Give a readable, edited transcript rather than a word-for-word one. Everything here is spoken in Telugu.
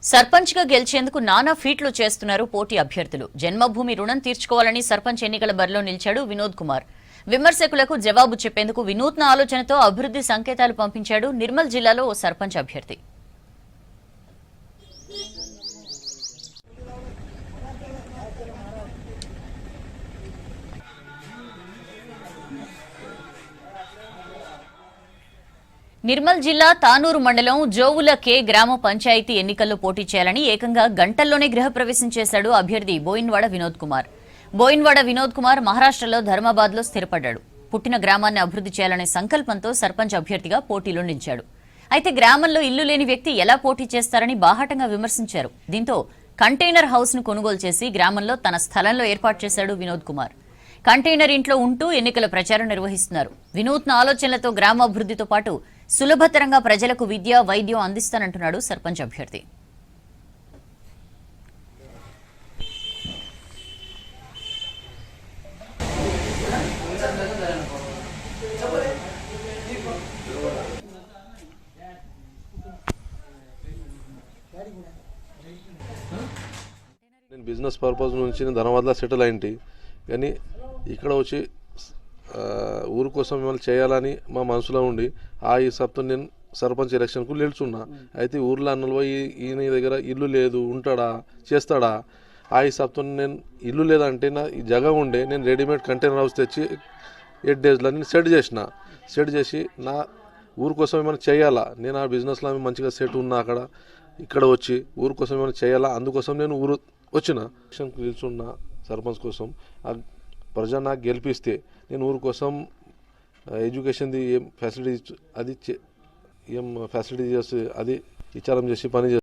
సర్పంచ్ గా గెలిచేందుకు నానా ఫీట్లు చేస్తున్నారు పోటీ అభ్యర్థులు. జన్మభూమి రుణం తీర్చుకోవాలని సర్పంచ్ ఎన్నికల బరిలో నిలిచాడు వినోద్ కుమార్. విమర్శకులకు జవాబు చెప్పేందుకు వినూత్న ఆలోచనతో అభివృద్ధి సంకేతాలు పంపించాడు నిర్మల్ జిల్లాలో ఓ సర్పంచ్ అభ్యర్థి. నిర్మల్ జిల్లా తానూరు మండలం జోవుల కే గ్రామ పంచాయతీ ఎన్నికల్లో పోటీ చేయాలని ఏకంగా గంటల్లోనే గృహప్రవేశం చేశాడు అభ్యర్థి బోయిన్వాడ వినోద్ కుమార్. బోయిన్వాడ వినోద్ కుమార్ మహారాష్ట్రలో ధర్మాబాద్లో స్థిరపడ్డాడు. పుట్టిన గ్రామాన్ని అభివృద్ధి చేయాలనే సంకల్పంతో సర్పంచ్ అభ్యర్థిగా పోటీలో నిలిచాడు. అయితే గ్రామంలో ఇల్లు లేని వ్యక్తి ఎలా పోటీ చేస్తారని బాహాటంగా విమర్శించారు. దీంతో కంటైనర్ హౌస్ ను కొనుగోలు చేసి గ్రామంలో తన స్థలంలో ఏర్పాటు చేశాడు వినోద్ కుమార్. కంటైనర్ ఇంట్లో ఉంటూ ఎన్నికల ప్రచారం నిర్వహిస్తున్నారు. వినూత్న ఆలోచనలతో గ్రామాభివృద్ధితో పాటు సులభతరంగా ప్రజలకు విద్య, వైద్యం అందిస్తానంటున్నాడు సర్పంచ్ అభ్యర్థి. నేను బిజినెస్ పర్పస్ నుంచి నేను ధనవాదలో సెటిల్ అయింటి, కానీ ఇక్కడ వచ్చి ఊరు కోసం మిమ్మల్ని చేయాలని మా మనసులో ఉండి ఆ హిసాబ్తో నేను సర్పంచ్ ఎలక్షన్కు నిల్చున్నా. అయితే ఊర్లో అన్నలు పోయి ఈయన దగ్గర ఇల్లు లేదు, ఉంటాడా, చేస్తాడా, ఆ హిసాబ్తో నేను ఇల్లు లేదంటే నా ఈ జగ ఉండే నేను రెడీమేడ్ కంటైనర్ హౌస్ తెచ్చి 8 డేస్లో నేను సెట్ చేసి నా ఊరు కోసం ఏమైనా చేయాలా, నేను ఆ బిజినెస్లో మంచిగా సెట్ ఉన్నా ఇక్కడ వచ్చి ఊరు కోసం ఏమైనా చేయాలా, అందుకోసం నేను ఊరు వచ్చిన ఎలక్షన్కు నిల్చున్నా సర్పంచ్ కోసం. ఆ ప్రజా నాకు గెలిపిస్తే నేను ఊరు కోసం ఎడ్యుకేషన్ది ఏం ఫెసిలిటీ అది ఏం ఫెసిలిటీ చేస్తే అది విచారం చేసి పని